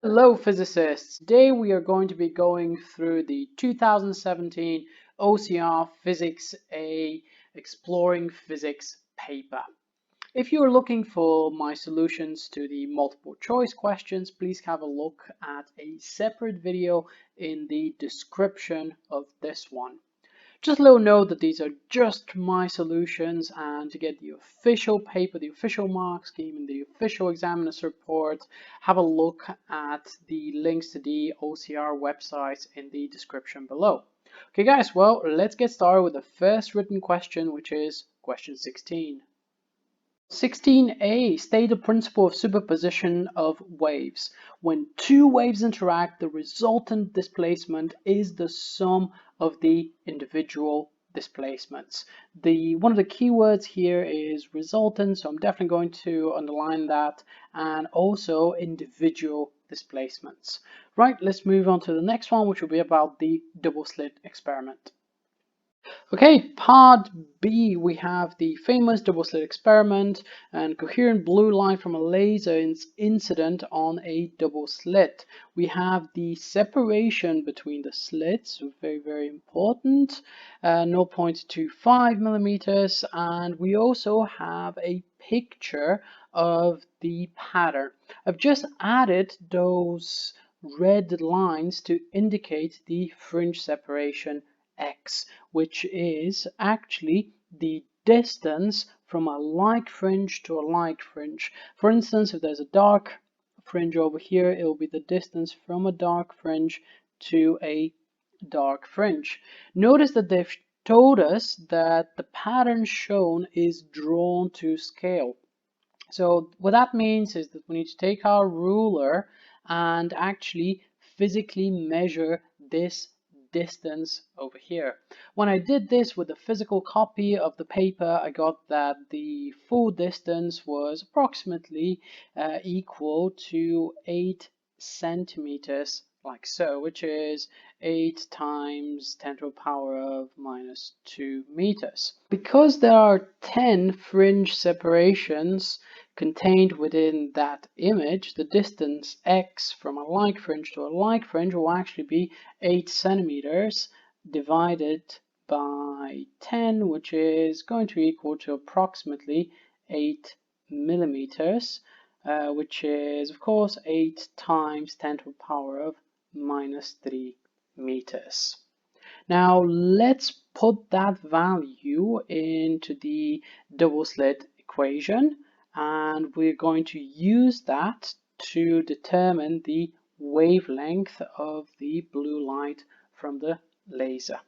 Hello physicists! Today we are going to be going through the 2017 OCR Physics A Exploring Physics paper. If you are looking for my solutions to the multiple choice questions, please have a look at a separate video in the description of this one. Just a little note that these are just my solutions, and to get the official paper, the official mark scheme, and the official examiner's report, have a look at the links to the OCR websites in the description below. Okay guys, well, let's get started with the first written question, which is question 16. 16a, state the principle of superposition of waves. When two waves interact, the resultant displacement is the sum of the individual displacements. One of the keywords here is resultant, so I'm definitely going to underline that, and also individual displacements. Right, let's move on to the next one, which will be about the double slit experiment. Okay, part B, we have the famous double slit experiment and coherent blue light from a laser incident on a double slit. We have the separation between the slits, so very important, 0.25 millimeters, and we also have a picture of the pattern. I've just added those red lines to indicate the fringe separation X, which is actually the distance from a like fringe to a like fringe. For instance, if there's a dark fringe over here, it will be the distance from a dark fringe to a dark fringe. Notice that they've told us that the pattern shown is drawn to scale. So what that means is that we need to take our ruler and actually physically measure this distance over here. When I did this with a physical copy of the paper, I got that the full distance was approximately equal to 8 centimeters, like so, which is 8 times 10 to the power of minus 2 meters. Because there are 10 fringe separations contained within that image, the distance x from a like fringe to a like fringe will actually be 8 centimeters divided by 10, which is going to equal to approximately 8 millimeters, which is of course 8 times 10 to the power of minus 3 meters. Now let's put that value into the double slit equation, and we're going to use that to determine the wavelength of the blue light from the laser.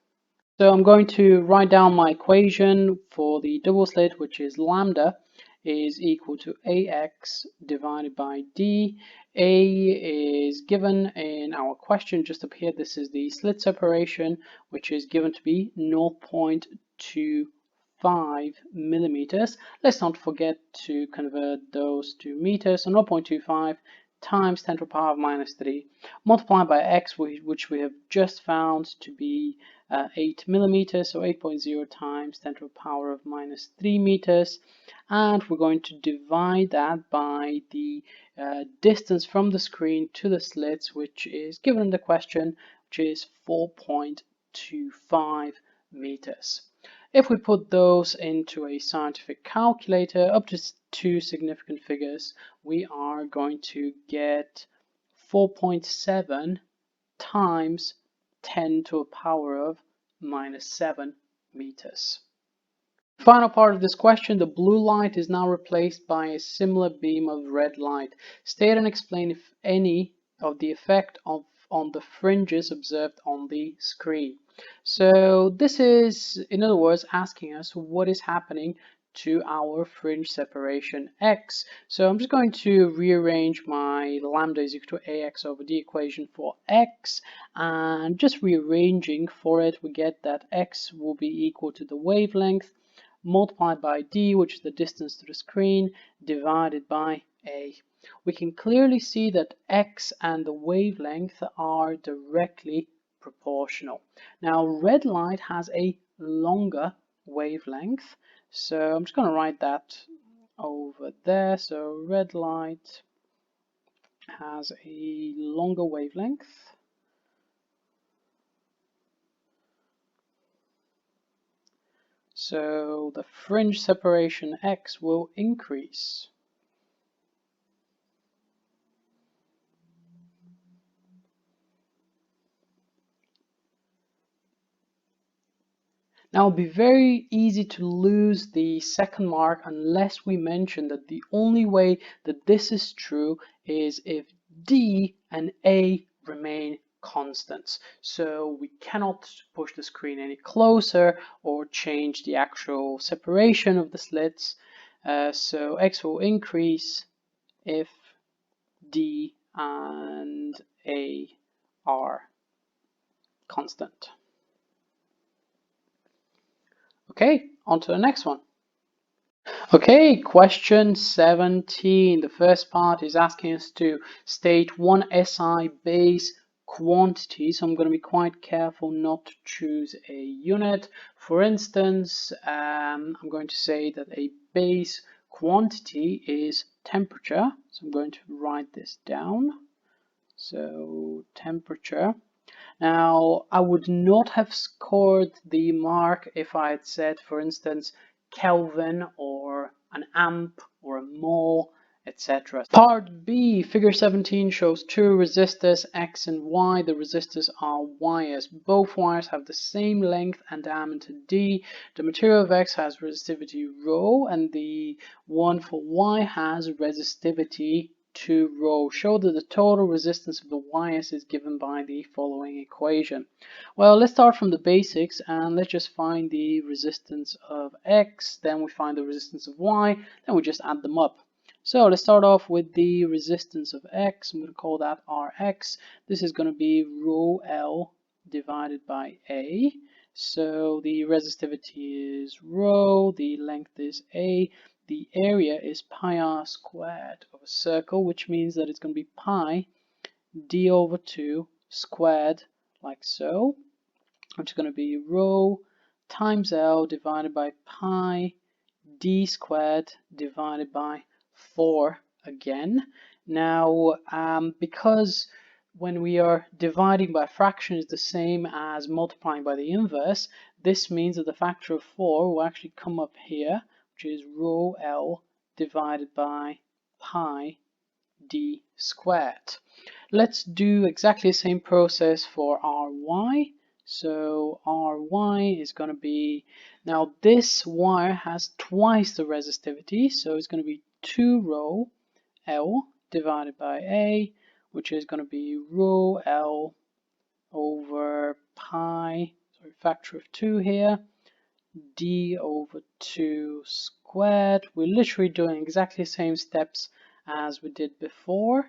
So I'm going to write down my equation for the double slit, which is lambda is equal to ax divided by d. A is given in our question just up here. This is the slit separation, which is given to be 0.25 millimeters. Let's not forget to convert those to meters. So 0.25 times 10 to the power of minus 3 multiplied by x, which we have just found to be 8 millimeters, so 8.0 times 10 to the power of minus 3 meters, and we're going to divide that by the distance from the screen to the slits, which is given in the question, which is 4.25 meters. If we put those into a scientific calculator up to two significant figures, we are going to get 4.7 times 10 to the power of minus 7 meters. Final part of this question, the blue light is now replaced by a similar beam of red light. State and explain, if any, of the effect on the fringes observed on the screen. So this is, in other words, asking us what is happening to our fringe separation x. So I'm just going to rearrange my lambda is equal to ax over d equation for x, and just rearranging for it, we get that x will be equal to the wavelength multiplied by d, which is the distance to the screen, divided by a. We can clearly see that x and the wavelength are directly proportional. Now red light has a longer wavelength, so I'm just going to write that over there. So red light has a longer wavelength. So the fringe separation x will increase. Now, it'll be very easy to lose the second mark unless we mention that the only way that this is true is if D and A remain constants. So we cannot push the screen any closer or change the actual separation of the slits. So X will increase if D and A are constant. Okay, on to the next one. Okay, question 17. The first part is asking us to state one SI base quantity. So I'm going to be quite careful not to choose a unit. For instance, I'm going to say that a base quantity is temperature. So I'm going to write this down. So temperature. Now, I would not have scored the mark if I had said, for instance, Kelvin or an amp or a mole, etc. Part B, figure 17 shows two resistors, X and Y. The resistors are wires. Both wires have the same length and diameter D. The material of X has resistivity ρ, and the one for Y has resistivity 2ρ. Show that the total resistance of the wires is given by the following equation. Well, let's start from the basics and let's just find the resistance of X, then we find the resistance of Y, then we just add them up. So let's start off with the resistance of X. I'm going to call that Rx. This is going to be ρL divided by A. So the resistivity is ρ, the length is A. The area is pi r squared of a circle, which means that it's going to be pi d over 2 squared, like so, which is going to be ρ times L divided by pi d squared divided by 4 again. Now, because when we are dividing by a fraction is the same as multiplying by the inverse, this means that the factor of 4 will actually come up here, which is ρL divided by pi d squared. Let's do exactly the same process for Ry. So Ry is going to be, now this wire has twice the resistivity, so it's going to be 2ρ L divided by A, which is going to be ρ L over pi, sorry, factor of 2 here, d over 2 squared. We're literally doing exactly the same steps as we did before.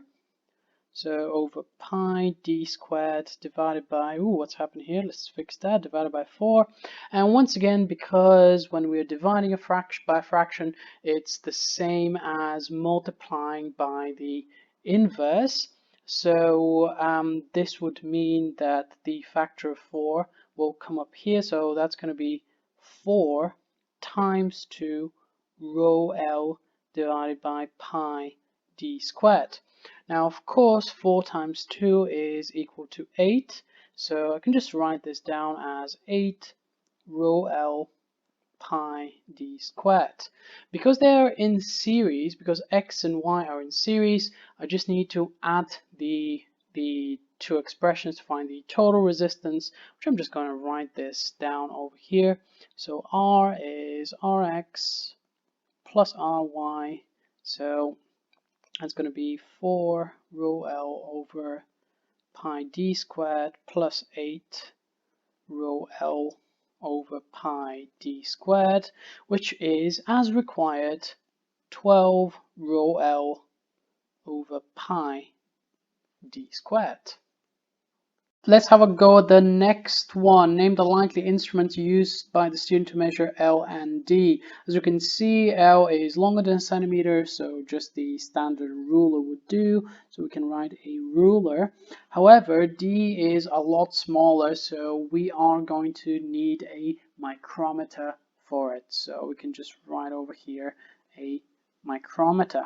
So over pi d squared divided by, what's happened here? Let's fix that, divided by 4. And once again, because when we're dividing a fraction by a fraction, it's the same as multiplying by the inverse. So this would mean that the factor of 4 will come up here. So that's going to be 4 times 2 ρ L divided by pi d squared. Now, of course, 4 times 2 is equal to 8, so I can just write this down as 8 ρ L pi d squared. Because they are in series, because X and Y are in series, I just need to add the two expressions to find the total resistance, which I'm just going to write this down over here. So R is Rx plus Ry, so that's going to be 4 ρ L over pi d squared plus 8 ρ L over pi d squared, which is, as required, 12 ρ L over pi d squared. Let's have a go at the next one. Name the likely instruments used by the student to measure L and D. As you can see, L is longer than a centimeter, so just the standard ruler would do. So we can write a ruler. However, D is a lot smaller, so we are going to need a micrometer for it. So we can just write over here a micrometer.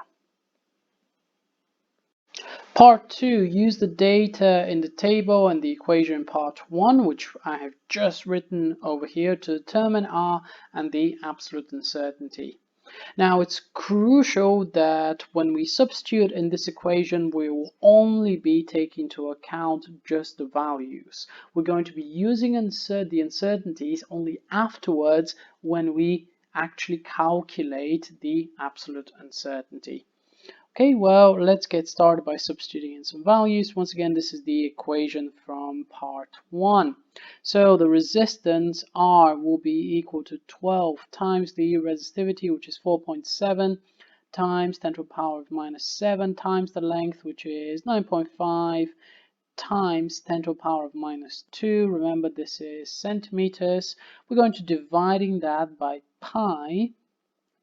Part 2, use the data in the table and the equation in part 1, which I have just written over here, to determine R and the absolute uncertainty. Now, it's crucial that when we substitute in this equation, we will only be taking into account just the values. We're going to be using the uncertainties only afterwards when we actually calculate the absolute uncertainty. Okay, well, let's get started by substituting in some values. Once again, this is the equation from part 1. So the resistance R will be equal to 12 times the resistivity, which is 4.7, times 10 to the power of minus 7, times the length, which is 9.5, times 10 to the power of minus 2. Remember, this is centimeters. We're going to dividing that by pi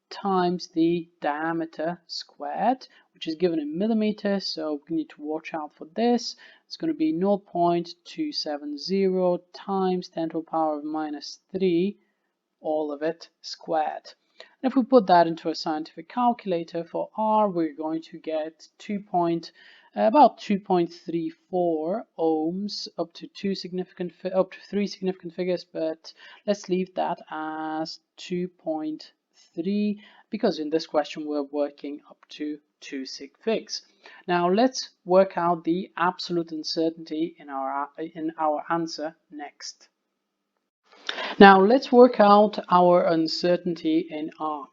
times the diameter squared, which is given in millimeters, so we need to watch out for this. It's going to be 0.270 times 10 to the power of minus 3, all of it squared. And if we put that into a scientific calculator for R, we're going to get about 2.34 ohms up to three significant figures, but let's leave that as 2.3 because in this question we're working up to 2 sig figs. Now let's work out the absolute uncertainty in our answer next. Now let's work out our uncertainty in R.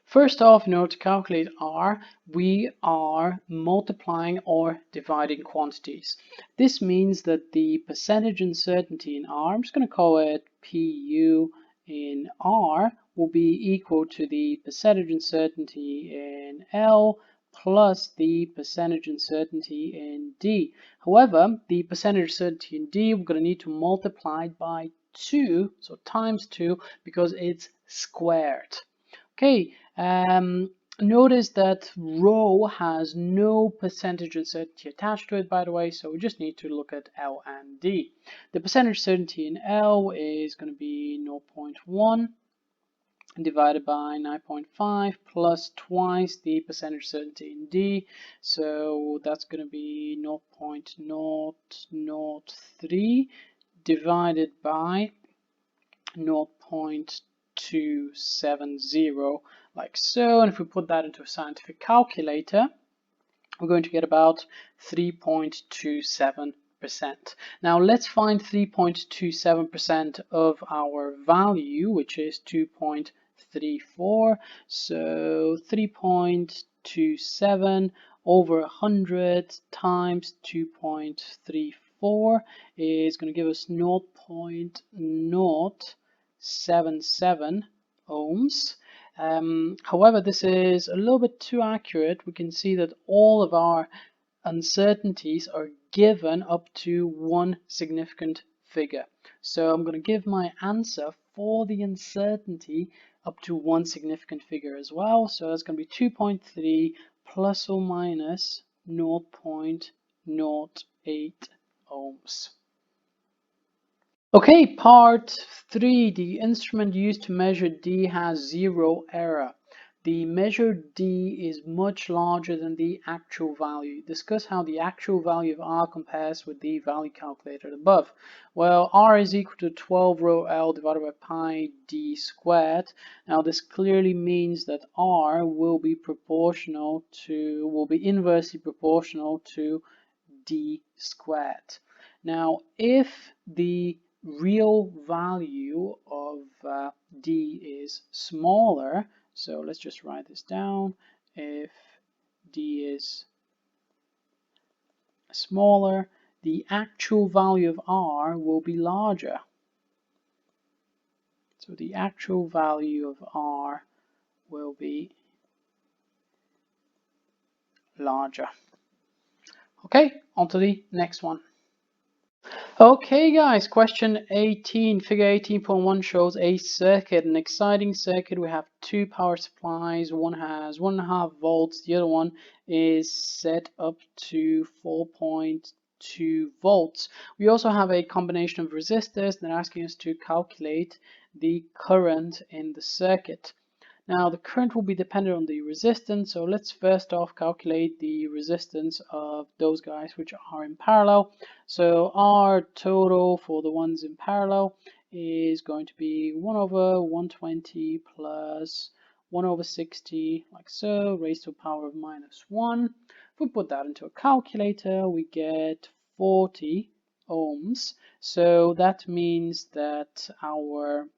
First off, in order to calculate R, we are multiplying or dividing quantities. This means that the percentage uncertainty in R, I'm just going to call it PU in R, will be equal to the percentage uncertainty in L plus the percentage uncertainty in D. However, the percentage uncertainty in D, we're going to need to multiply it by 2, so times 2, because it's squared. Okay, notice that rho has no percentage uncertainty attached to it, by the way, so we just need to look at L and D. The percentage certainty in L is going to be 0.1 divided by 9.5 plus twice the percentage certainty in D, so that's going to be 0.003 divided by 0.270, like so. And if we put that into a scientific calculator, we're going to get about 3.27%. Now let's find 3.27% of our value, which is 2.34. So 3.27 over 100 times 2.34 is going to give us 0.077 ohms. However, this is a little bit too accurate. We can see that all of our uncertainties are given up to one significant figure. So I'm going to give my answer for the uncertainty up to one significant figure as well. So that's going to be 2.3 plus or minus 0.08 ohms. Okay, part 3, the instrument used to measure D has 0 error. The measured D is much larger than the actual value. Discuss how the actual value of R compares with the value calculated above. Well, R is equal to 12 rho L divided by pi D squared. Now this clearly means that R will be inversely proportional to D squared. Now if the real value of D is smaller, so let's just write this down. If D is smaller, the actual value of R will be larger. So the actual value of R will be larger. Okay, on to the next one. Okay guys, question 18, figure 18.1 shows a circuit, an exciting circuit. We have two power supplies, one has 1.5 volts, the other one is set up to 4.2 volts. We also have a combination of resistors that are asking us to calculate the current in the circuit. Now the current will be dependent on the resistance, so let's first off calculate the resistance of those guys which are in parallel. So our total for the ones in parallel is going to be 1 over 120 plus 1 over 60, like so, raised to the power of -1. If we put that into a calculator, we get 40 ohms. So that means that our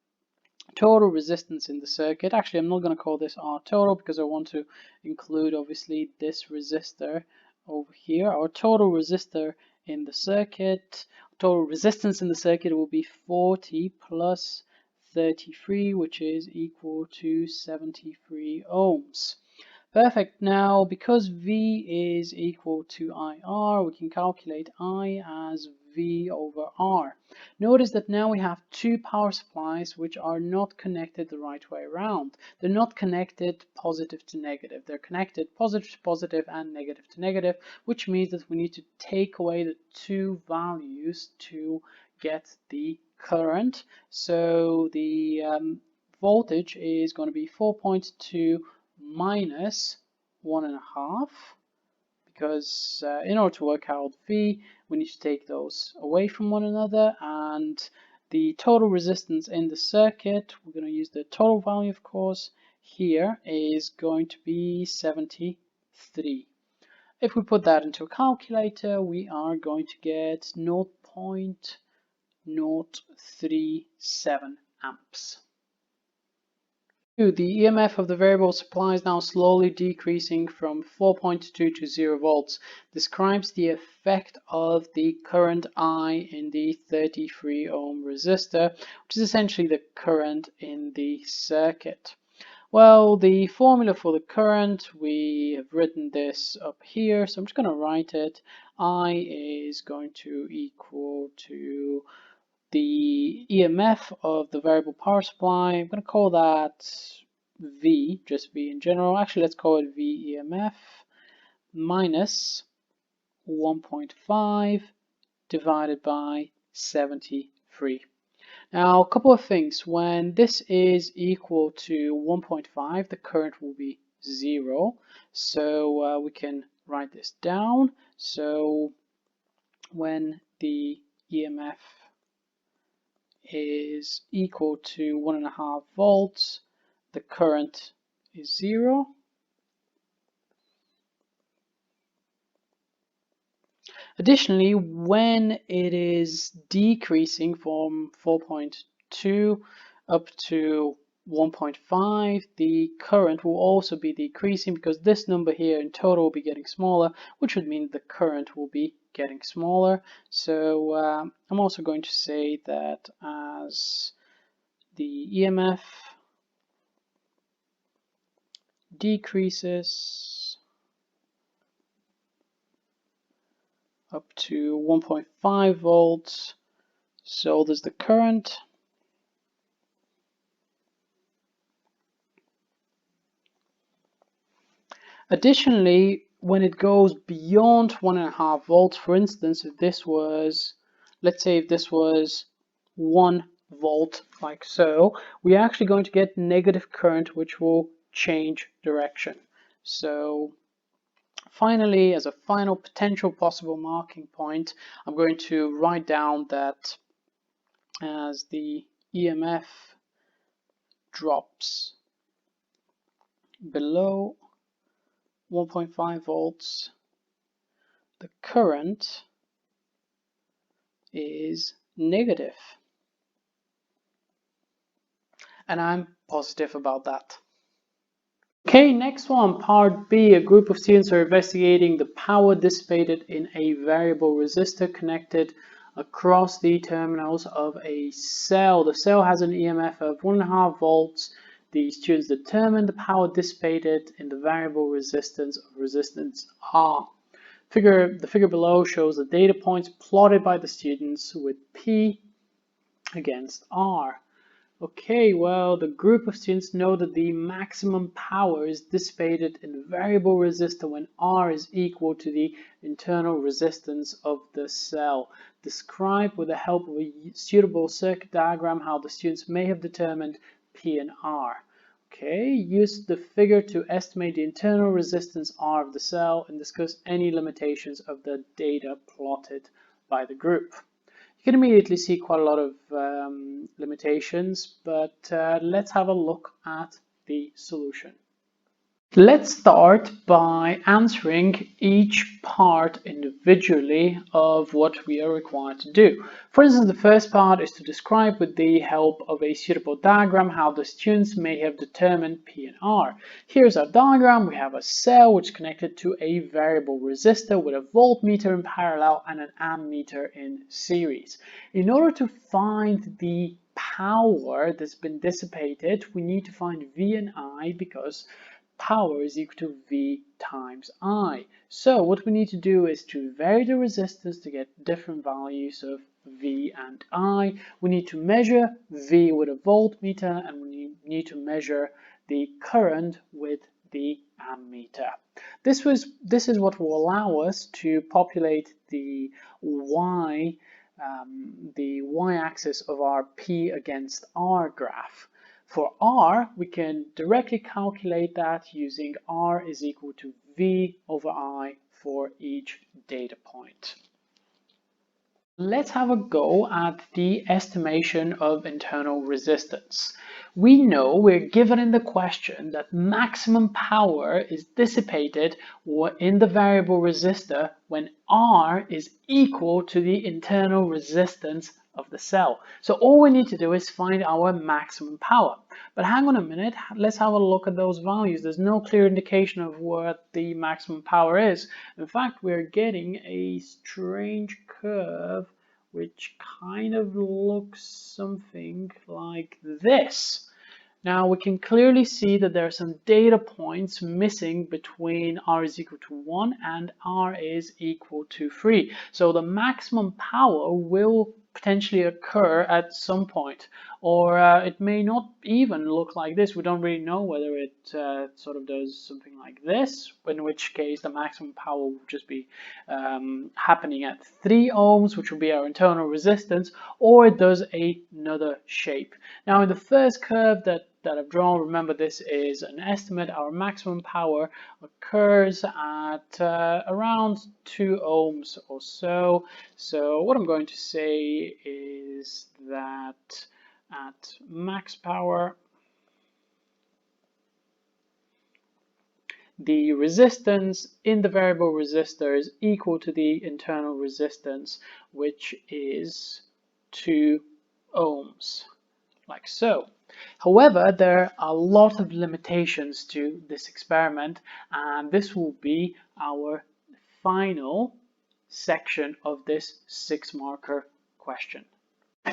total resistance in the circuit, actually I'm not going to call this R total because I want to include obviously this resistor over here. Our total resistor in the circuit, total resistance in the circuit will be 40 plus 33, which is equal to 73 ohms. Perfect. Now, because V is equal to IR, we can calculate I as V over R. Notice that now we have two power supplies which are not connected the right way around. They're not connected positive to negative. They're connected positive to positive and negative to negative, which means that we need to take away the two values to get the current. So the voltage is going to be 4.2 minus 1.5, because in order to work out V, we need to take those away from one another, and the total resistance in the circuit, we're going to use the total value, of course, here is going to be 73. If we put that into a calculator, we are going to get 0.037 amps. The EMF of the variable supply is now slowly decreasing from 4.2 to 0 volts. Describes the effect of the current I in the 33 ohm resistor, which is essentially the current in the circuit. Well, the formula for the current, we have written this up here, so I'm just going to write it. I is going to equal to the EMF of the variable power supply. I'm going to call that V, just V in general. Actually, let's call it V EMF minus 1.5 divided by 73. Now, a couple of things. When this is equal to 1.5, the current will be 0. So we can write this down. So when the EMF is equal to 1.5 volts, the current is 0. Additionally, when it is decreasing from 4.2 up to 1.5, the current will also be decreasing, because this number here in total will be getting smaller, which would mean the current will be getting smaller. So I'm also going to say that as the EMF decreases up to 1.5 volts, so does the current. Additionally, when it goes beyond 1.5 volts, for instance, if this was, let's say if this was 1 volt, like so, we're actually going to get negative current, which will change direction. So finally, as a final potential possible marking point, I'm going to write down that as the EMF drops below 1.5 volts, the current is negative. And I'm positive about that. Okay, next one, part B. A group of students are investigating the power dissipated in a variable resistor connected across the terminals of a cell. The cell has an EMF of 1.5 volts. The students determine the power dissipated in the variable resistance of resistance R. The figure below shows the data points plotted by the students with P against R. Okay, well, the group of students know that the maximum power is dissipated in the variable resistor when R is equal to the internal resistance of the cell. Describe with the help of a suitable circuit diagram how the students may have determined P and R. Okay, use the figure to estimate the internal resistance R of the cell and discuss any limitations of the data plotted by the group. You can immediately see quite a lot of limitations, but let's have a look at the solution. Let's start by answering each part individually of what we are required to do. For instance, the first part is to describe with the help of a suitable diagram how the students may have determined P and R. Here's our diagram. We have a cell which is connected to a variable resistor with a voltmeter in parallel and an ammeter in series. In order to find the power that's been dissipated, we need to find V and I because power is equal to V times I. So what we need to do is to vary the resistance to get different values of V and I. We need to measure V with a voltmeter and we need to measure the current with the ammeter. This is what will allow us to populate the y-axis of our P against R graph. For R, we can directly calculate that using R is equal to V over I for each data point. Let's have a go at the estimation of internal resistance. We know we're given in the question that maximum power is dissipated in the variable resistor when R is equal to the internal resistance of the cell. So all we need to do is find our maximum power. But hang on a minute, let's have a look at those values. There's no clear indication of what the maximum power is. In fact, we're getting a strange curve which kind of looks something like this. Now we can clearly see that there are some data points missing between R is equal to 1 and R is equal to 3. So the maximum power will potentially occur at some point, or it may not even look like this. We don't really know whether it sort of does something like this, in which case the maximum power will just be happening at 3 ohms, which will be our internal resistance, or it does another shape. Now in the first curve that I've drawn, remember this is an estimate. Our maximum power occurs at around 2 ohms or so. So what I'm going to say is that at max power, the resistance in the variable resistor is equal to the internal resistance, which is 2 ohms, like so. However, there are a lot of limitations to this experiment, and this will be our final section of this 6-marker question.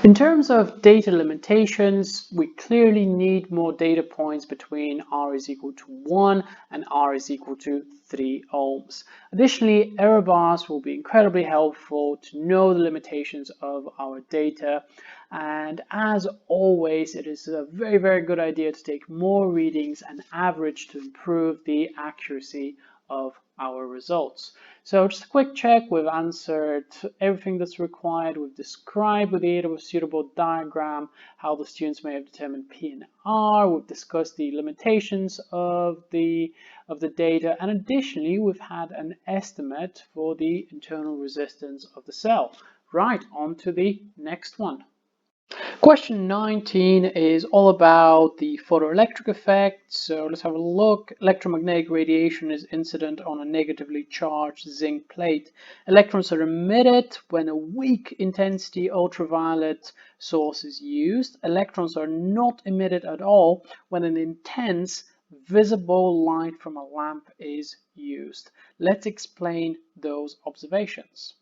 In terms of data limitations, we clearly need more data points between R is equal to 1 and R is equal to 3 ohms. Additionally, error bars will be incredibly helpful to know the limitations of our data. And as always, it is a very, very good idea to take more readings and average to improve the accuracy of our results. So just a quick check, we've answered everything that's required. We've described with the aid of a suitable diagram how the students may have determined P and R. We've discussed the limitations of the data, and additionally we've had an estimate for the internal resistance of the cell. Right, on to the next one. Question 19 is all about the photoelectric effect. So let's have a look. Electromagnetic radiation is incident on a negatively charged zinc plate. Electrons are emitted when a weak intensity ultraviolet source is used. Electrons are not emitted at all when an intense visible light from a lamp is used. Let's explain those observations.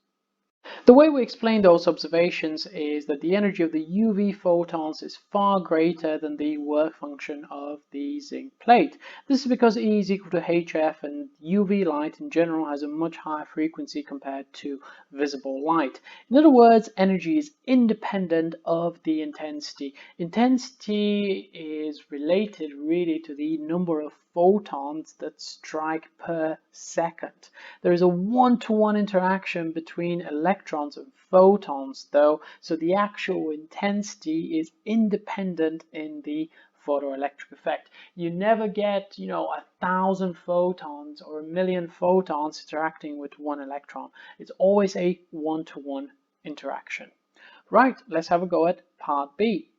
The way we explain those observations is that the energy of the UV photons is far greater than the work function of the zinc plate. This is because E is equal to HF, and UV light in general has a much higher frequency compared to visible light. In other words, energy is independent of the intensity. Intensity is related really to the number of photons that strike per second. There is a one-to-one interaction between electrons and photons though, so the actual intensity is independent in the photoelectric effect. You never get, 1,000 photons or 1,000,000 photons interacting with one electron. It's always a one-to-one interaction. Right, let's have a go at part B.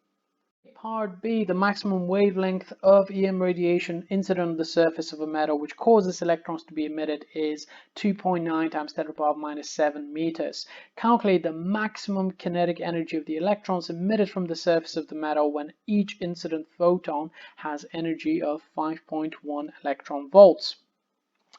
Part B, the maximum wavelength of EM radiation incident on the surface of a metal which causes electrons to be emitted is 2.9 times 10 to the power minus 7 meters. Calculate the maximum kinetic energy of the electrons emitted from the surface of the metal when each incident photon has energy of 5.1 electron volts.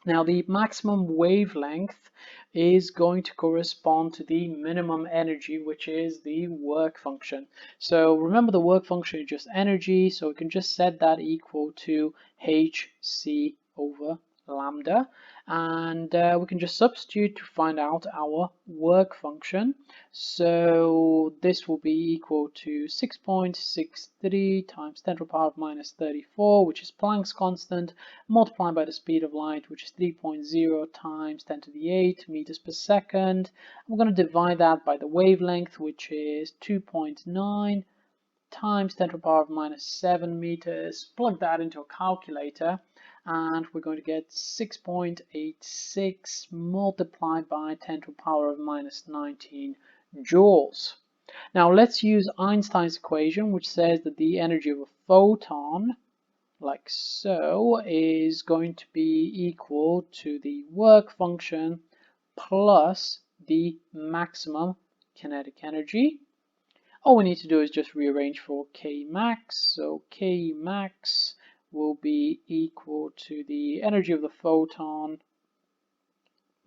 Now the maximum wavelength is going to correspond to the minimum energy, which is the work function. So remember the work function is just energy, so we can just set that equal to hc over lambda, and we can just substitute to find out our work function. So this will be equal to 6.63 times 10 to the power minus 34, which is Planck's constant, multiplied by the speed of light, which is 3.0 times 10 to the 8 meters per second. I'm going to divide that by the wavelength, which is 2.9 times 10 to the power minus 7 meters. Plug that into a calculator, and we're going to get 6.86 multiplied by 10 to the power of minus 19 joules. Now let's use Einstein's equation, which says that the energy of a photon, like so, is going to be equal to the work function plus the maximum kinetic energy. All we need to do is just rearrange for K max. So K max will be equal to the energy of the photon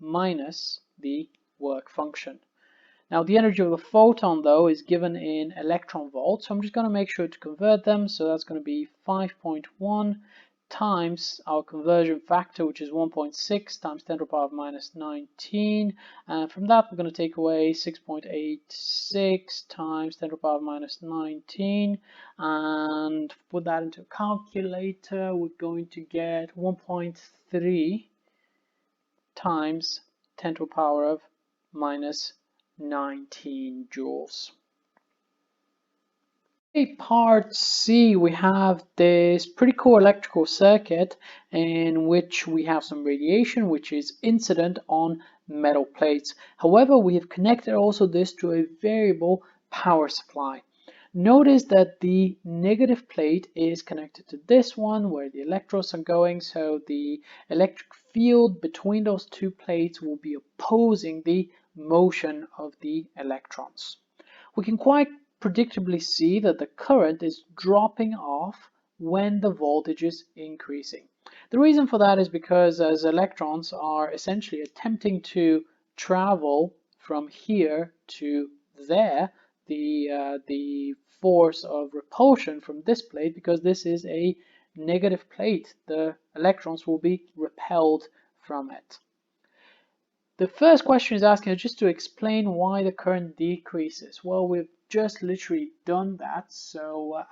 minus the work function. Now the energy of the photon though is given in electron volts, so I'm just going to make sure to convert them. So that's going to be 5.1 times our conversion factor, which is 1.6 times 10 to the power minus 19, and from that we're going to take away 6.86 times 10 to the power minus 19, and put that into a calculator. We're going to get 1.3 times 10 to the power of minus 19 joules. Okay, part C, we have this pretty cool electrical circuit in which we have some radiation which is incident on metal plates. However, we have connected also this to a variable power supply. Notice that the negative plate is connected to this one where the electrons are going, so the electric field between those two plates will be opposing the motion of the electrons. We can quite predictably see that the current is dropping off when the voltage is increasing. The reason for that is because as electrons are essentially attempting to travel from here to there, the force of repulsion from this plate, because this is a negative plate, the electrons will be repelled from it. The first question is asking us just to explain why the current decreases. Well, we've just literally done that, so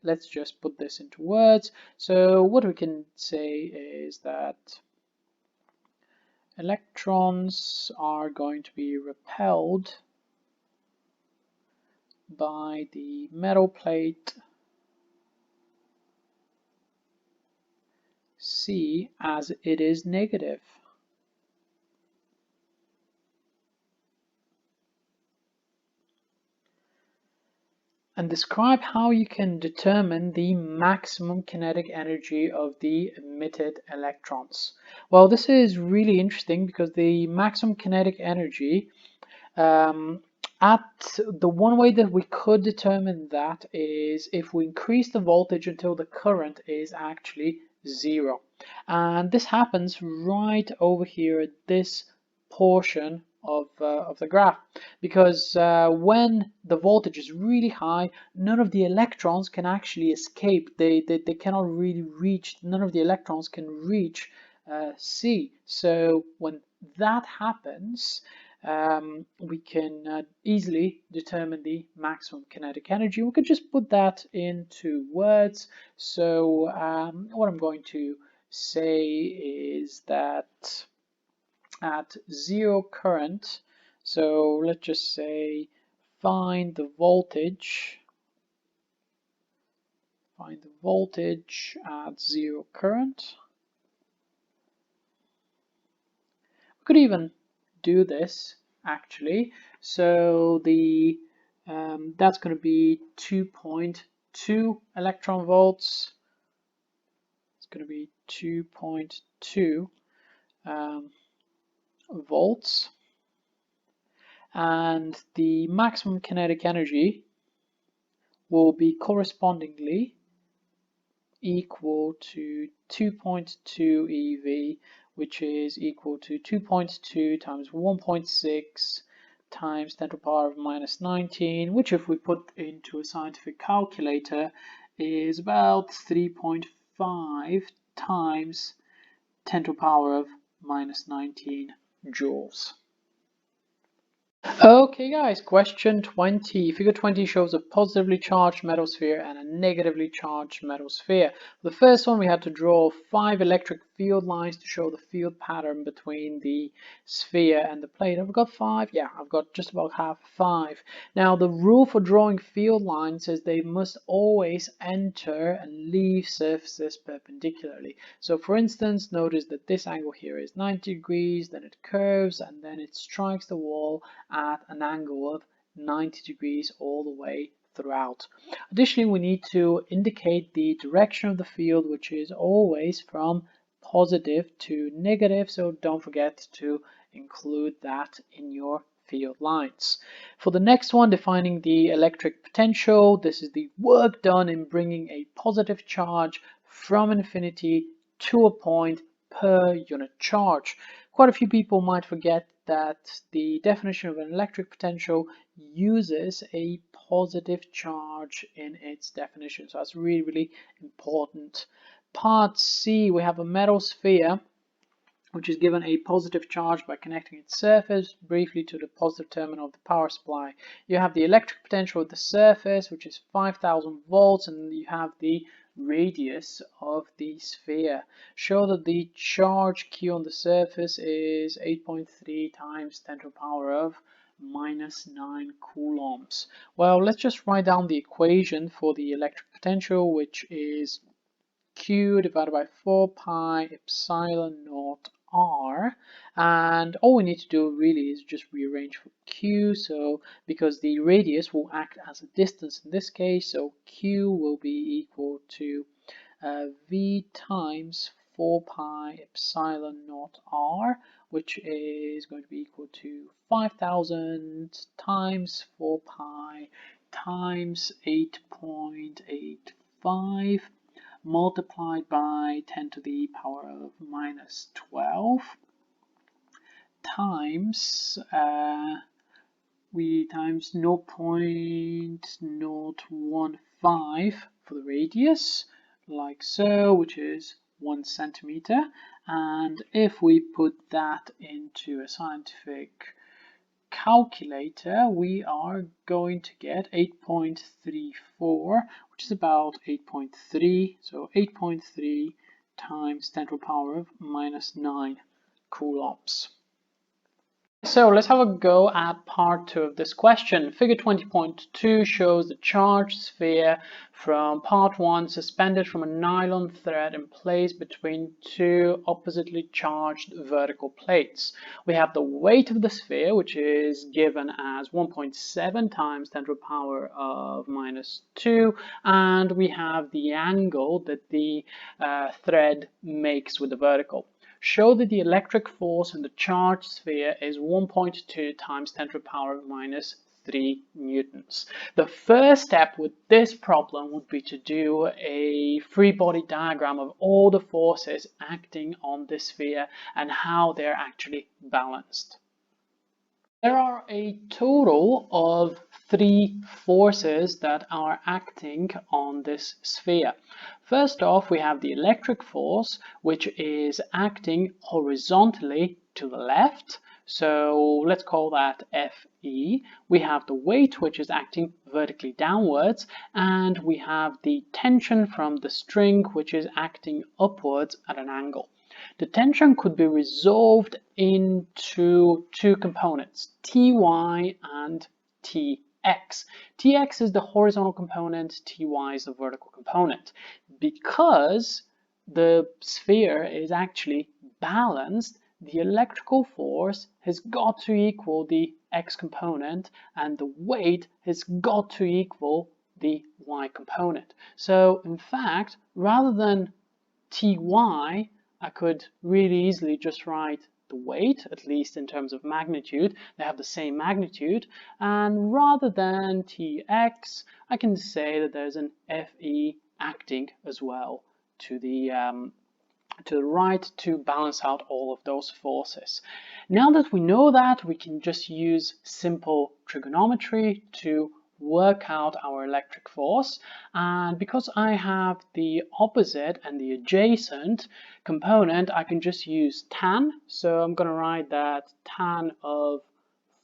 let's just put this into words. So what we can say is that electrons are going to be repelled by the metal plate C as it is negative. And describe how you can determine the maximum kinetic energy of the emitted electrons. Well, this is really interesting because the maximum kinetic energy, at the one way that we could determine that is if we increase the voltage until the current is actually 0. And this happens right over here at this portion of the graph, because when the voltage is really high, none of the electrons can actually escape. They cannot really reach, none of the electrons can reach C. So when that happens, we can easily determine the maximum kinetic energy. We could just put that into words. So what I'm going to say is that at 0 current, so let's just say find the voltage Find the voltage at zero current. We could even do this actually. So the that's going to be 2.2 electron volts. It's going to be 2.2 volts, and the maximum kinetic energy will be correspondingly equal to 2.2 eV, which is equal to 2.2 times 1.6 times 10 to the power of minus 19, which if we put into a scientific calculator is about 3.5 times 10 to the power of minus 19 joules. Okay guys, question 20. Figure 20 shows a positively charged metal sphere and a negatively charged metal sphere. For the first one, we had to draw 5 electric field lines to show the field pattern between the sphere and the plate. Have I got 5? Yeah, I've got just about half 5. Now, the rule for drawing field lines is they must always enter and leave surfaces perpendicularly. So for instance, notice that this angle here is 90 degrees, then it curves, and then it strikes the wall at an angle of 90 degrees all the way throughout. Additionally, we need to indicate the direction of the field, which is always from positive to negative, so don't forget to include that in your field lines. For the next one, defining the electric potential, this is the work done in bringing a positive charge from infinity to a point per unit charge. Quite a few people might forget that the definition of an electric potential uses a positive charge in its definition. So that's really, really important. Part C, we have a metal sphere which is given a positive charge by connecting its surface briefly to the positive terminal of the power supply. You have the electric potential at the surface, which is 5,000 volts, and you have the radius of the sphere. Show that the charge Q on the surface is 8.3 times 10 to the power of minus 9 coulombs. Well, let's just write down the equation for the electric potential, which is Q divided by 4 pi epsilon naught R, and all we need to do really is just rearrange for Q. So because the radius will act as a distance in this case, so Q will be equal to V times 4 pi epsilon naught R, which is going to be equal to 5,000 times 4 pi times 8.85 multiplied by 10 to the power of minus 12 times 0.015 for the radius, like so, which is 1 centimeter. And if we put that into a scientific calculator, we are going to get 8.34, which is about 8.3, so 8.3 times 10 to the power of minus 9 coulombs. So let's have a go at part 2 of this question. Figure 20.2 shows the charged sphere from part 1 suspended from a nylon thread and placed between 2 oppositely charged vertical plates. We have the weight of the sphere, which is given as 1.7 times 10 to the power of minus 2, and we have the angle that the thread makes with the vertical. Show that the electric force in the charged sphere is 1.2 times 10 to the power of minus 3 newtons. The first step with this problem would be to do a free body diagram of all the forces acting on this sphere and how they're actually balanced. There are a total of 3 forces that are acting on this sphere. First off, we have the electric force, which is acting horizontally to the left. So let's call that Fe. We have the weight, which is acting vertically downwards, and we have the tension from the string, which is acting upwards at an angle. The tension could be resolved into 2 components, Ty and Tx. Tx. Tx is the horizontal component, Ty is the vertical component. Because the sphere is actually balanced, the electrical force has got to equal the x component and the weight has got to equal the y component. So in fact, rather than Ty, I could really easily just write the weight, at least in terms of magnitude. They have the same magnitude. And rather than Tx, I can say that there's an Fe acting as well to the right to balance out all of those forces. Now that we know that, we can just use simple trigonometry to work out our electric force. And because I have the opposite and the adjacent component, I can just use tan. So I'm going to write that tan of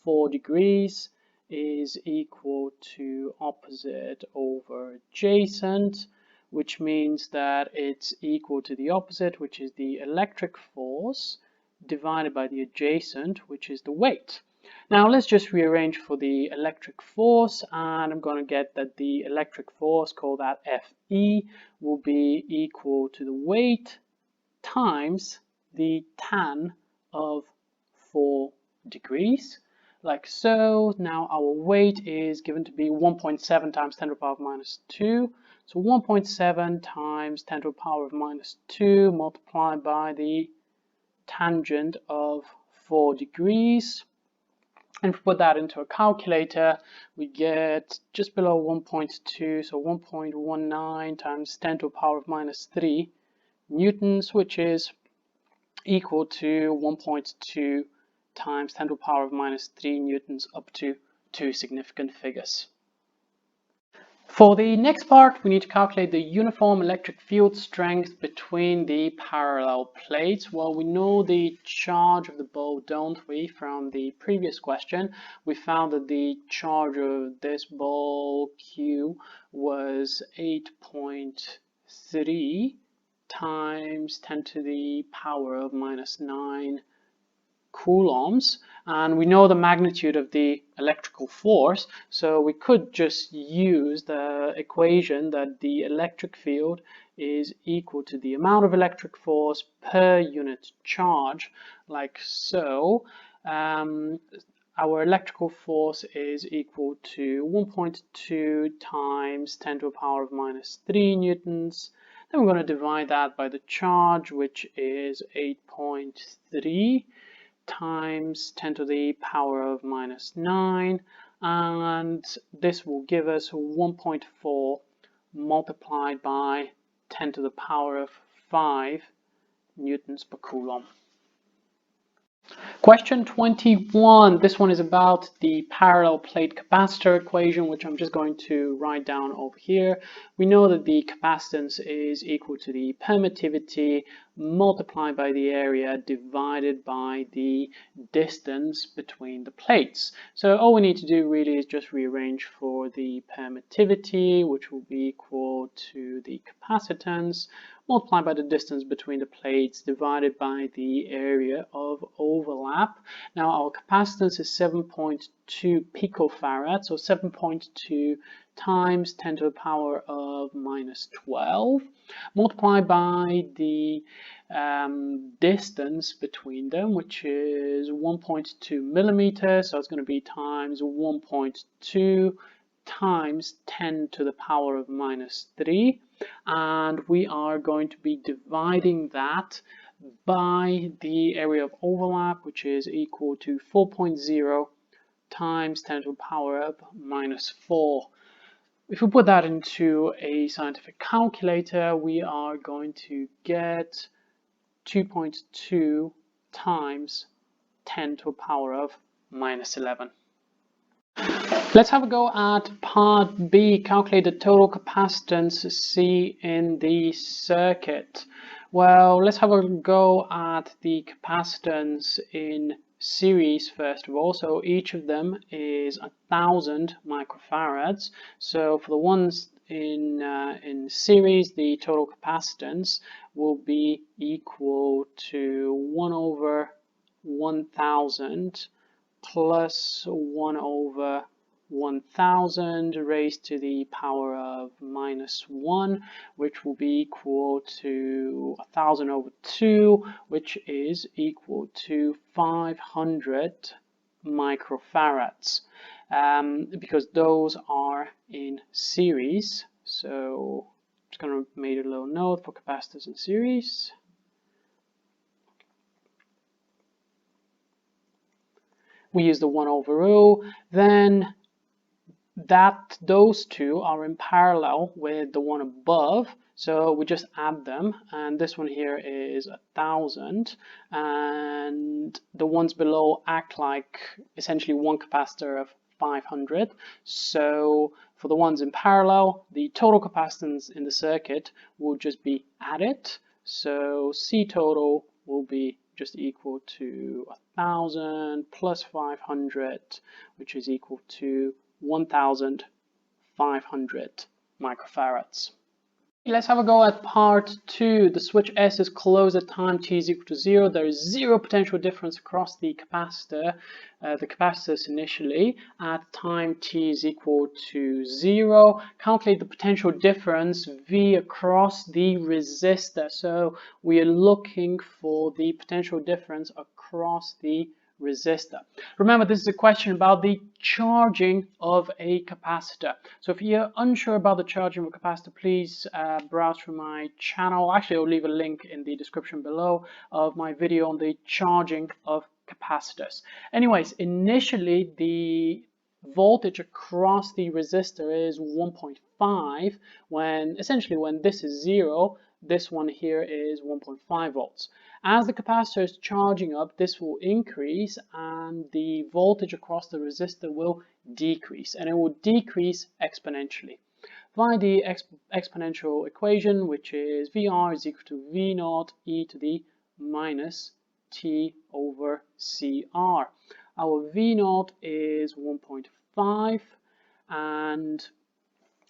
4 degrees is equal to opposite over adjacent, which means that it's equal to the opposite, which is the electric force, divided by the adjacent, which is the weight. Now let's just rearrange for the electric force, and I'm going to get that the electric force, call that Fe, will be equal to the weight times the tan of 4 degrees, like so. Now our weight is given to be 1.7 times 10 to the power of minus 2. So 1.7 times 10 to the power of minus 2 multiplied by the tangent of 4 degrees. And if we put that into a calculator, we get just below 1.2, so 1.19 times 10 to the power of minus 3 newtons, which is equal to 1.2 times 10 to the power of minus 3 newtons, up to 2 significant figures. For the next part, we need to calculate the uniform electric field strength between the parallel plates. Well, we know the charge of the ball, don't we, from the previous question. We found that the charge of this ball Q was 8.3 times 10 to the power of minus 9 coulombs, and we know the magnitude of the electrical force, so we could just use the equation that the electric field is equal to the amount of electric force per unit charge, like so. Our electrical force is equal to 1.2 times 10 to the power of minus 3 newtons. Then we're going to divide that by the charge, which is 8.3 times 10 to the power of minus 9, and this will give us 1.4 multiplied by 10 to the power of 5 newtons per coulomb. Question 21. This one is about the parallel plate capacitor equation, which I'm just going to write down over here. We know that the capacitance is equal to the permittivity multiplied by the area divided by the distance between the plates. So all we need to do really is just rearrange for the permittivity, which will be equal to the capacitance multiplied by the distance between the plates divided by the area of overlap. Now our capacitance is 7.2 picofarads, so 7.2 times 10 to the power of minus 12 multiplied by the distance between them, which is 1.2 millimeters, so it's going to be times 1.2 times 10 to the power of minus 3, and we are going to be dividing that by the area of overlap, which is equal to 4.0 times 10 to the power of minus 4. If we put that into a scientific calculator, we are going to get 2.2 times 10 to the power of minus 11. Let's have a go at part B, calculate the total capacitance C in the circuit. Well, let's have a go at the capacitance in series first of all. So each of them is 1,000 microfarads. So for the ones in series, the total capacitance will be equal to 1 over 1,000 plus 1 over 1000 raised to the power of -1, which will be equal to 1000 over 2, which is equal to 500 microfarads, because those are in series. So I'm just going to make a little note for capacitors in series. We use the 1 over rho, then those two are in parallel with the one above, so we just add them, and this one here is 1000, and the ones below act like essentially one capacitor of 500. So for the ones in parallel, the total capacitance in the circuit will just be added, so C total will be just equal to 1000 plus 500, which is equal to 1500 microfarads. Let's have a go at part 2. The switch S is closed at time t is equal to 0. There is zero potential difference across the capacitors initially at time t is equal to 0. Calculate the potential difference V across the resistor. So we are looking for the potential difference across the resistor. Remember, this is a question about the charging of a capacitor. So if you're unsure about the charging of a capacitor, please browse through my channel. Actually, I'll leave a link in the description below of my video on the charging of capacitors. Anyways, initially the voltage across the resistor is 1.5 when this is 0, this one here is 1.5 volts. As the capacitor is charging up, this will increase and the voltage across the resistor will decrease, and it will decrease exponentially. Find the exponential equation, which is VR is equal to V naught e to the minus t over CR. Our V naught is 1.5, and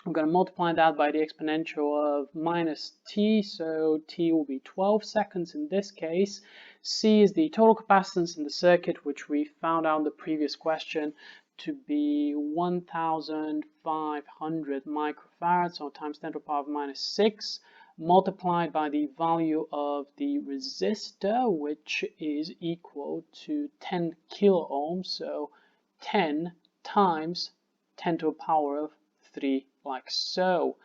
I'm going to multiply that by the exponential of minus t, so t will be 12 seconds in this case. C is the total capacitance in the circuit, which we found out in the previous question to be 1500 microfarads, or times 10 to the power of minus 6, multiplied by the value of the resistor, which is equal to 10 kilo ohms, so 10 times 10 to the power of 3, like so.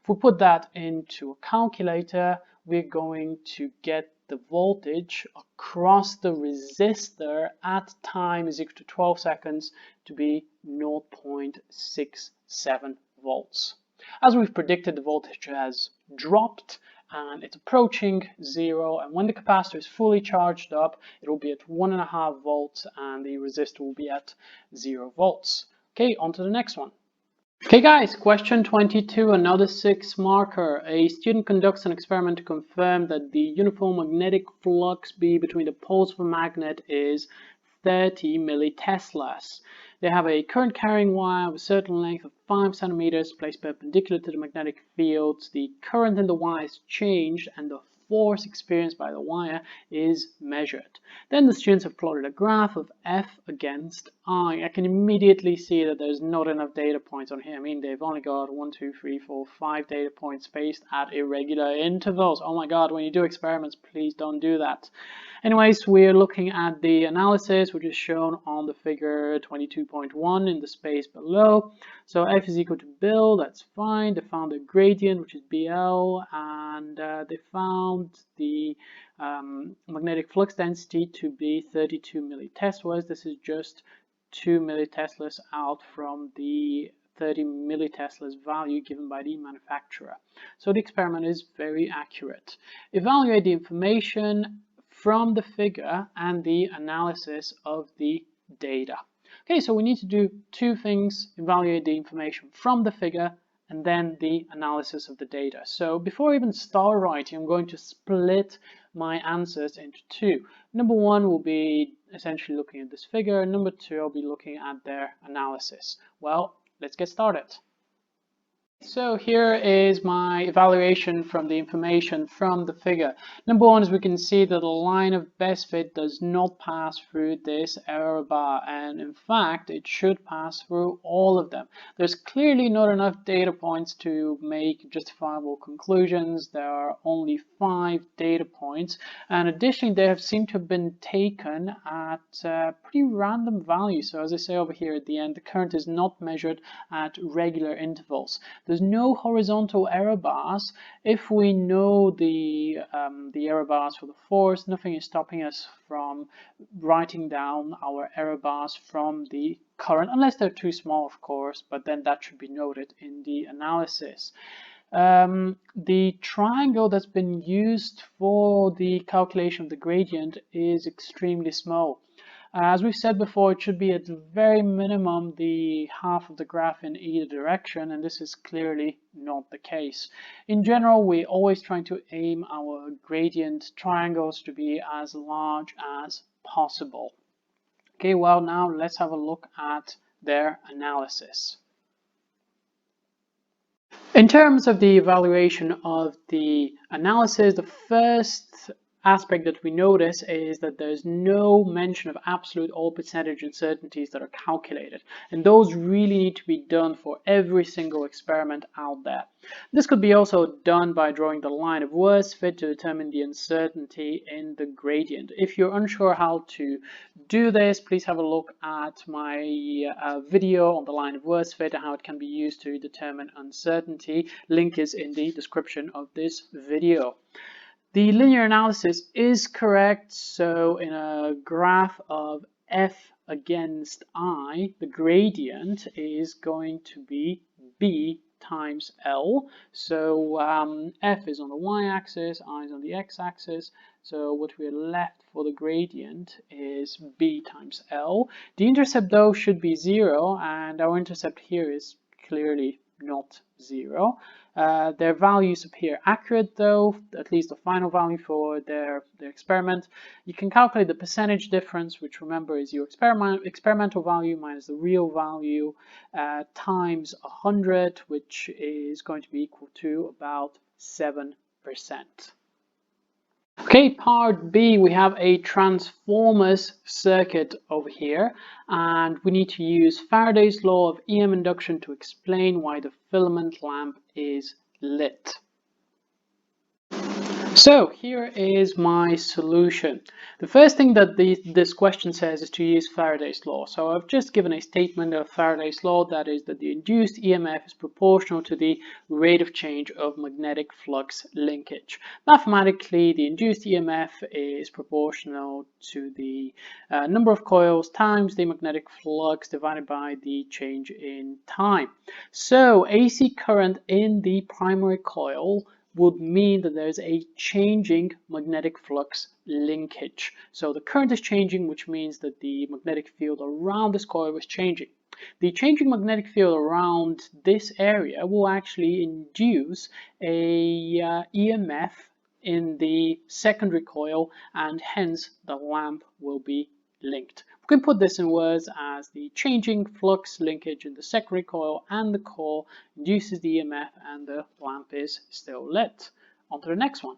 If we put that into a calculator, we're going to get the voltage across the resistor at time is equal to 12 seconds to be 0.67 volts. As we've predicted, the voltage has dropped and it's approaching 0, and when the capacitor is fully charged up, it will be at 1.5 volts and the resistor will be at 0 volts. Okay, on to the next one. Okay guys, question 22, another 6 marker. A student conducts an experiment to confirm that the uniform magnetic flux B between the poles of a magnet is 30 milliteslas. They have a current carrying wire of a certain length of 5 centimeters placed perpendicular to the magnetic fields. The current in the wire is changed and the force experienced by the wire is measured. Then the students have plotted a graph of F against I. I can immediately see that there's not enough data points on here. I mean, they've only got 1, 2, 3, 4, 5 data points spaced at irregular intervals. Oh my god, when you do experiments, please don't do that. Anyways, we're looking at the analysis, which is shown on the figure 22.1 in the space below. So F is equal to Bill, that's fine. They found the gradient, which is BL, and they found the magnetic flux density to be 32 milliteslas. This is just 2 milliteslas out from the 30 milliteslas value given by the manufacturer. So the experiment is very accurate. Evaluate the information from the figure and the analysis of the data. Okay, so we need to do two things: evaluate the information from the figure and then the analysis of the data. So before I even start writing, I'm going to split my answers into two. Number one will be essentially looking at this figure. Number two, I'll be looking at their analysis. Well, let's get started. So here is my evaluation from the information from the figure. Number one is we can see that the line of best fit does not pass through this error bar, and in fact it should pass through all of them. There's clearly not enough data points to make justifiable conclusions. There are only 5 data points, and additionally they have seemed to have been taken at pretty random values. So as I say over here at the end, the current is not measured at regular intervals. There's no horizontal error bars. If we know the error bars for the force, nothing is stopping us from writing down our error bars from the current, unless they're too small, of course, but then that should be noted in the analysis. The triangle that's been used for the calculation of the gradient is extremely small. As we've said before, it should be at the very minimum the half of the graph in either direction, and this is clearly not the case. In general, we're always trying to aim our gradient triangles to be as large as possible. Okay, well now let's have a look at their analysis. In terms of the evaluation of the analysis, the first aspect that we notice is that there's no mention of absolute or percentage uncertainties that are calculated, and those really need to be done for every single experiment out there. This could be also done by drawing the line of worst fit to determine the uncertainty in the gradient. If you're unsure how to do this, please have a look at my video on the line of worst fit and how it can be used to determine uncertainty. Link is in the description of this video. The linear analysis is correct, so in a graph of f against I, the gradient is going to be b times L. So f is on the y-axis, I is on the x-axis, so what we're left for the gradient is b times L. The intercept though should be 0, and our intercept here is clearly not 0. Their values appear accurate though, at least the final value for their experiment. You can calculate the percentage difference, which remember is your experimental value minus the real value times 100, which is going to be equal to about 7%. Okay, part B, we have a transformers circuit over here, and we need to use Faraday's law of EM induction to explain why the filament lamp is lit. So here is my solution. The first thing that this question says is to use Faraday's law. So I've just given a statement of Faraday's law, that is that the induced EMF is proportional to the rate of change of magnetic flux linkage. Mathematically, the induced EMF is proportional to the number of coils times the magnetic flux divided by the change in time. So AC current in the primary coil would mean that there's a changing magnetic flux linkage. So the current is changing, which means that the magnetic field around this coil is changing. The changing magnetic field around this area will actually induce a EMF in the secondary coil, and hence the lamp will be linked. We can put this in words as the changing flux linkage in the secondary coil and the core induces the EMF, and the lamp is still lit. On to the next one.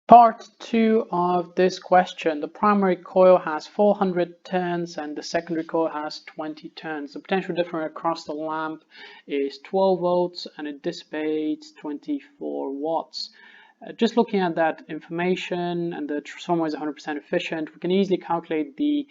Part 2 of this question. The primary coil has 400 turns and the secondary coil has 20 turns. The potential difference across the lamp is 12 volts and it dissipates 24 watts. Just looking at that information, and the transformer is 100% efficient, we can easily calculate the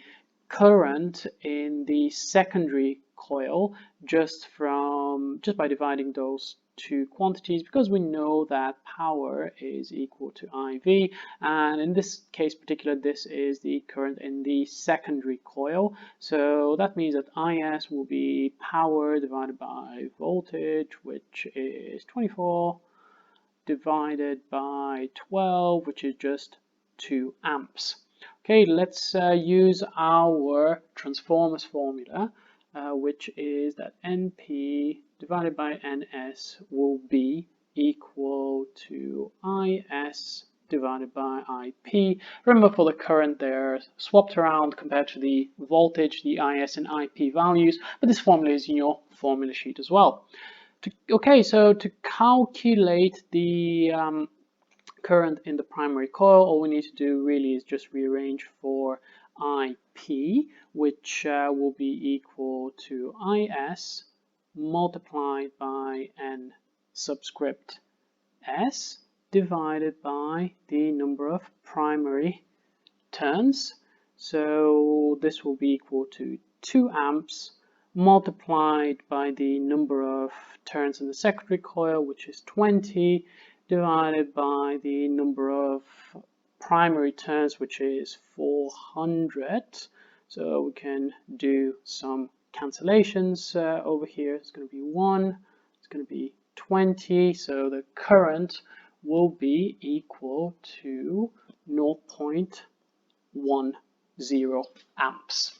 current in the secondary coil just by dividing those two quantities, because we know that power is equal to IV, and in this case particular, this is the current in the secondary coil. So that means that IS will be power divided by voltage, which is 24 divided by 12, which is just 2 amps. Okay, let's use our transformers formula, which is that NP divided by NS will be equal to IS divided by IP. Remember, for the current, they're swapped around compared to the voltage, the IS and IP values, but this formula is in your formula sheet as well. Okay, so to calculate the current in the primary coil, all we need to do really is just rearrange for IP, which will be equal to IS multiplied by N subscript S divided by the number of primary turns. So this will be equal to 2 amps multiplied by the number of turns in the secondary coil, which is 20, divided by the number of primary turns, which is 400. So we can do some cancellations over here. It's going to be 1, it's going to be 20, so the current will be equal to 0.10 amps.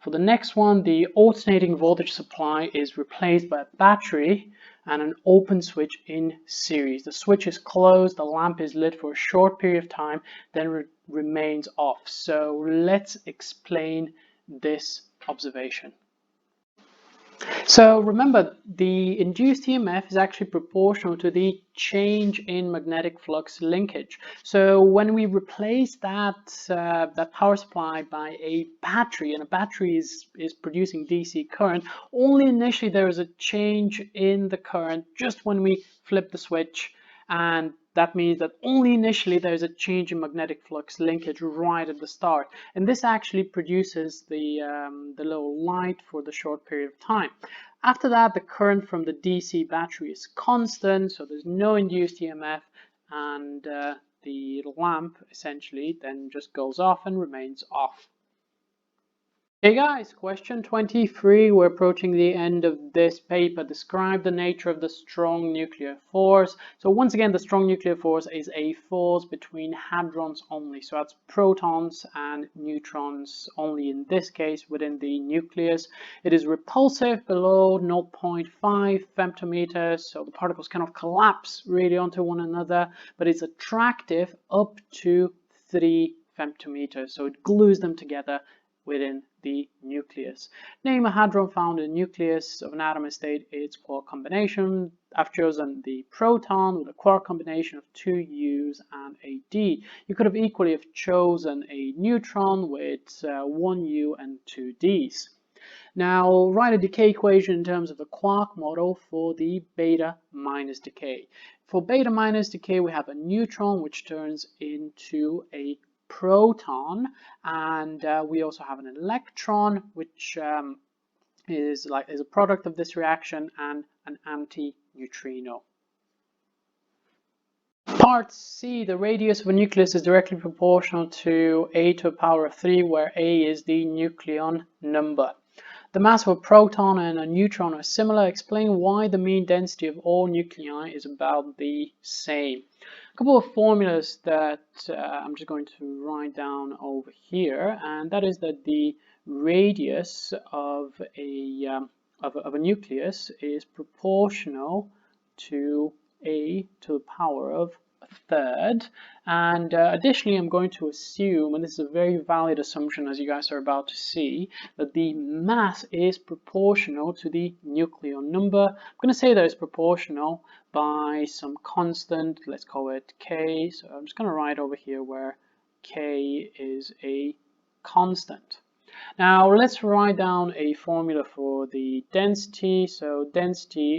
For the next one, the alternating voltage supply is replaced by a battery and an open switch in series. The switch is closed, the lamp is lit for a short period of time, then remains off. So let's explain this observation. So remember, the induced EMF is actually proportional to the change in magnetic flux linkage. So when we replace that power supply by a battery, and a battery is producing DC current, only initially there is a change in the current just when we flip the switch, and that means that only initially there's a change in magnetic flux linkage right at the start, and this actually produces the little light for the short period of time. After that, the current from the DC battery is constant, so there's no induced EMF, and the lamp essentially then just goes off and remains off. Hey guys, question 23. We're approaching the end of this paper. Describe the nature of the strong nuclear force. So once again, the strong nuclear force is a force between hadrons only. So that's protons and neutrons only in this case within the nucleus. It is repulsive below 0.5 femtometers. So the particles cannot collapse really onto one another, but it's attractive up to 3 femtometers. So it glues them together within the nucleus. Name a hadron found in the nucleus of an atom state, its quark combination. I've chosen the proton with a quark combination of 2 U's and a D. You could have equally have chosen a neutron with 1 U and 2 D's. Now write a decay equation in terms of the quark model for the beta minus decay. For beta minus decay, we have a neutron which turns into a proton, and we also have an electron which is a product of this reaction, and an anti-neutrino. Part C, the radius of a nucleus is directly proportional to a to the power of 3, where a is the nucleon number. The mass of a proton and a neutron are similar. Explain why the mean density of all nuclei is about the same. A couple of formulas that I'm just going to write down over here, and that is that the radius of a nucleus is proportional to a to the power of a third, and additionally I'm going to assume, and this is a very valid assumption as you guys are about to see, that the mass is proportional to the nucleon number. I'm going to say that it's proportional by some constant, let's call it k. So I'm just going to write over here where k is a constant. Now let's write down a formula for the density. So density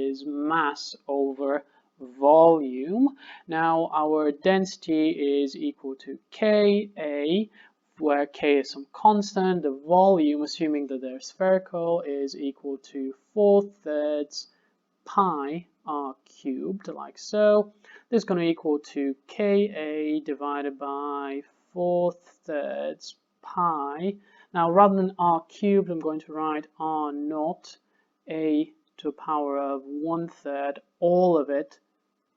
is mass over volume. Now our density is equal to Ka, where K is some constant. The volume, assuming that they're spherical, is equal to 4/3 pi r cubed, like so. This is going to equal to Ka divided by 4/3 pi. Now rather than r cubed, I'm going to write r naught, a to the power of 1/3, all of it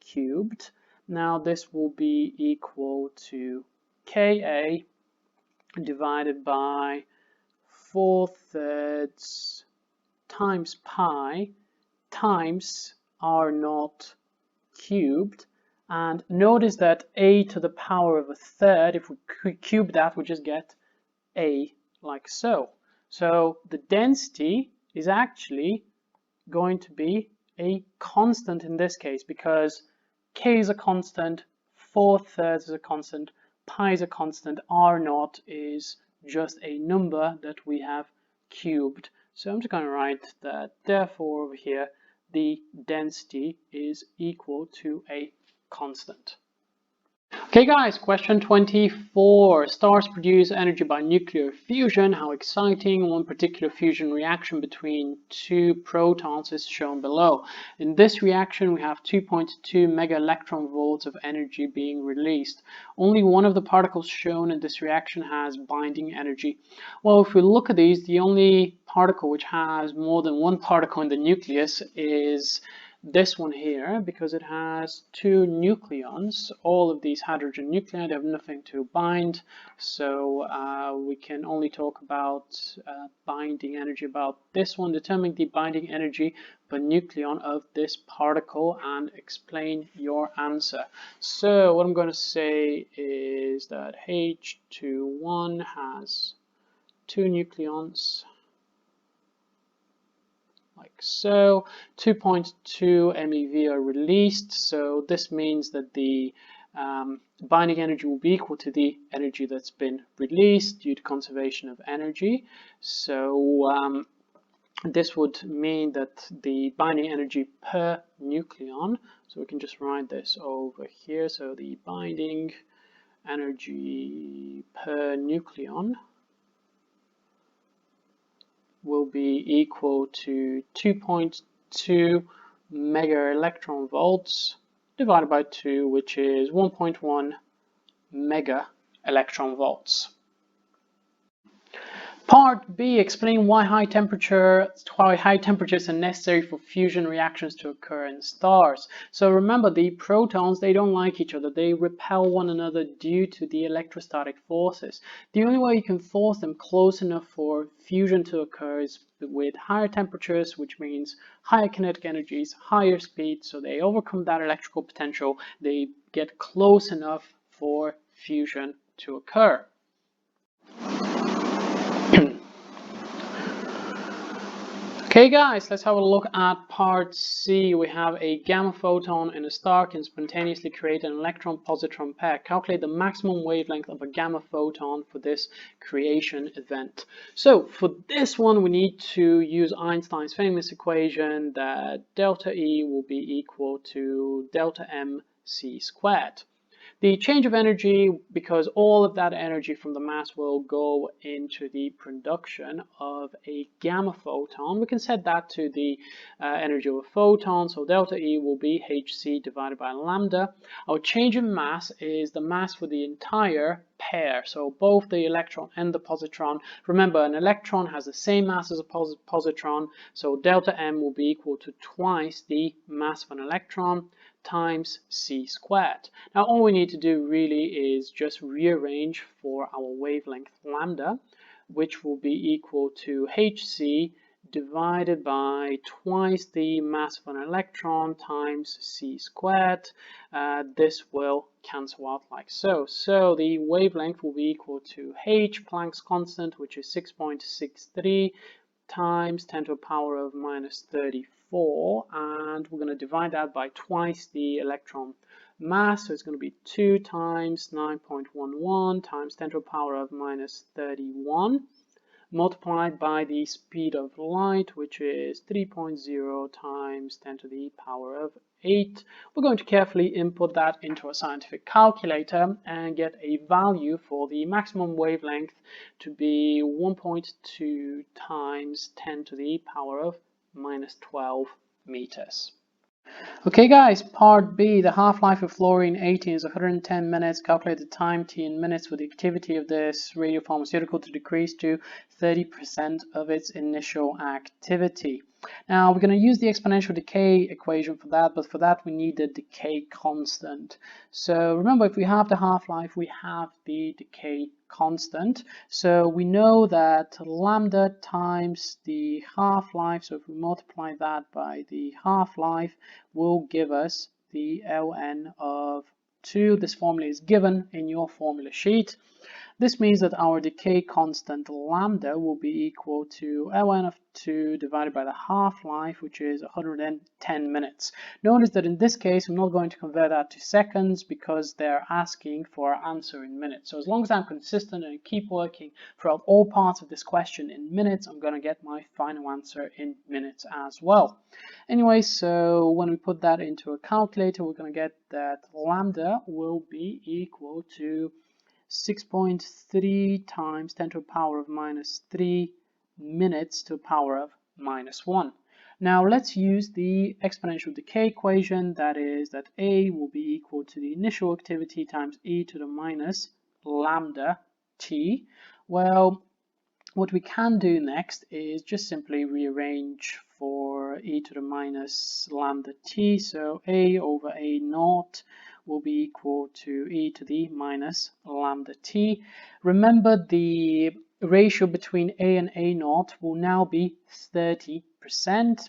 cubed. Now this will be equal to Ka divided by 4/3 times pi times r naught cubed. And notice that a to the power of a third, if we cube that, we just get a, like so. So the density is actually going to be a constant in this case because K is a constant, 4/3 is a constant, pi is a constant, R0 is just a number that we have cubed. So I'm just going to write that therefore over here the density is equal to a constant. Okay guys, question 24. Stars produce energy by nuclear fusion. How exciting. One particular fusion reaction between two protons is shown below. In this reaction we have 2.2 mega electron volts of energy being released. Only one of the particles shown in this reaction has binding energy. Well, if we look at these, the only particle which has more than one particle in the nucleus is this one here, because it has two nucleons. All of these hydrogen nuclei, they have nothing to bind, so we can only talk about binding energy about this one. Determine the binding energy per nucleon of this particle and explain your answer. So what I'm going to say is that H21 has two nucleons, like so. 2.2 MeV are released, so this means that the binding energy will be equal to the energy that's been released due to conservation of energy. So this would mean that the binding energy per nucleon, so we can just write this over here, so the binding energy per nucleon will be equal to 2.2 mega electron volts divided by 2, which is 1.1 mega electron volts. Part B, explain why high temperatures are necessary for fusion reactions to occur in stars. So remember, the protons, they don't like each other. They repel one another due to the electrostatic forces. The only way you can force them close enough for fusion to occur is with higher temperatures, which means higher kinetic energies, higher speed, so they overcome that electrical potential. They get close enough for fusion to occur. Okay guys, let's have a look at part C. We have a gamma photon in a star can spontaneously create an electron-positron pair. Calculate the maximum wavelength of a gamma photon for this creation event. So for this one we need to use Einstein's famous equation that delta E will be equal to delta mc squared. The change of energy, because all of that energy from the mass will go into the production of a gamma photon, we can set that to the energy of a photon, so delta E will be hc divided by lambda. Our change in mass is the mass for the entire pair, so both the electron and the positron. Remember, an electron has the same mass as a positron, so delta m will be equal to twice the mass of an electron times c squared. Now all we need to do really is just rearrange for our wavelength lambda, which will be equal to hc divided by twice the mass of an electron times c squared. This will cancel out like so. So the wavelength will be equal to h, Planck's constant, which is 6.63 times 10 to the power of minus 34, and we're going to divide that by twice the electron mass, so it's going to be 2 times 9.11 times 10 to the power of minus 31, multiplied by the speed of light, which is 3.0 times 10 to the power of 8. We're going to carefully input that into a scientific calculator and get a value for the maximum wavelength to be 1.2 times 10 to the power of minus 12 meters. Okay guys, part B, the half-life of fluorine-18 is 110 minutes. Calculate the time t in minutes for the activity of this radiopharmaceutical to decrease to 30% of its initial activity. Now we're going to use the exponential decay equation for that, but for that we need the decay constant. So remember, if we have the half-life, we have the decay constant. So we know that lambda times the half-life, so if we multiply that by the half-life, will give us the ln of 2. This formula is given in your formula sheet. This means that our decay constant lambda will be equal to ln of 2 divided by the half-life, which is 110 minutes. Notice that in this case, I'm not going to convert that to seconds because they're asking for our answer in minutes. So as long as I'm consistent and keep working throughout all parts of this question in minutes, I'm going to get my final answer in minutes as well. Anyway, so when we put that into a calculator, we're going to get that lambda will be equal to 6.3 times 10 to the power of minus 3 minutes to the power of minus 1. Now let's use the exponential decay equation, that is that A will be equal to the initial activity times e to the minus lambda t. Well, what we can do next is just simply rearrange for e to the minus lambda t. So a over a naught will be equal to e to the minus lambda t. Remember, the ratio between a and a naught will now be 30%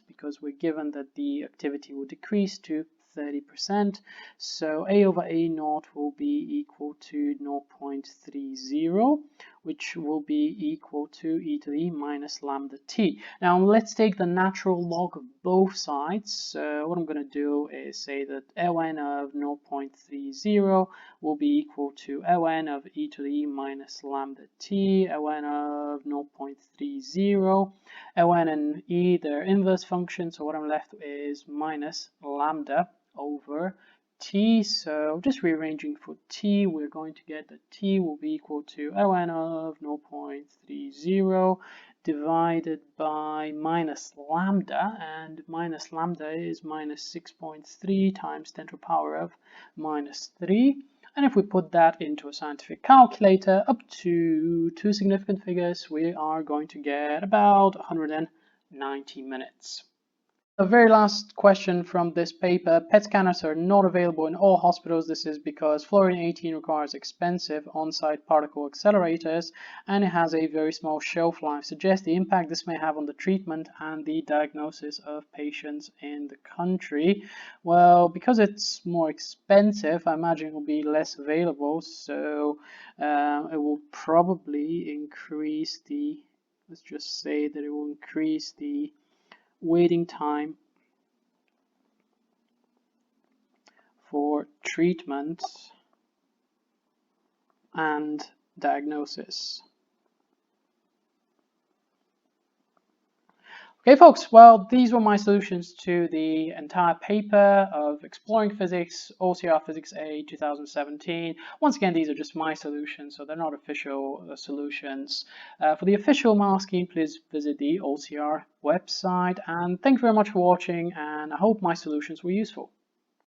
because we're given that the activity will decrease to 30%. So a over a naught will be equal to 0.30, which will be equal to e to the minus lambda t. Now let's take the natural log of both sides. So what I'm going to do is say that ln of 0.30 will be equal to ln of e to the minus lambda t, ln of 0.30, ln and e, their inverse function, so what I'm left with is minus lambda over t. So just rearranging for t, we're going to get that t will be equal to ln of 0.30 divided by minus lambda, and minus lambda is minus 6.3 times 10 to the power of minus 3. And if we put that into a scientific calculator up to two significant figures, we are going to get about 190 minutes. The very last question from this paper: PET scanners are not available in all hospitals. This is because fluorine-18 requires expensive on-site particle accelerators and it has a very small shelf life. Suggests the impact this may have on the treatment and the diagnosis of patients in the country. Well, because it's more expensive, I imagine it will be less available, so it will probably increase the, let's just say that it will increase the waiting time for treatment and diagnosis. Okay, folks, well, these were my solutions to the entire paper of Exploring Physics, OCR Physics A 2017. Once again, these are just my solutions, so they're not official solutions. For the official mark scheme, please visit the OCR website. And thank you very much for watching, and I hope my solutions were useful.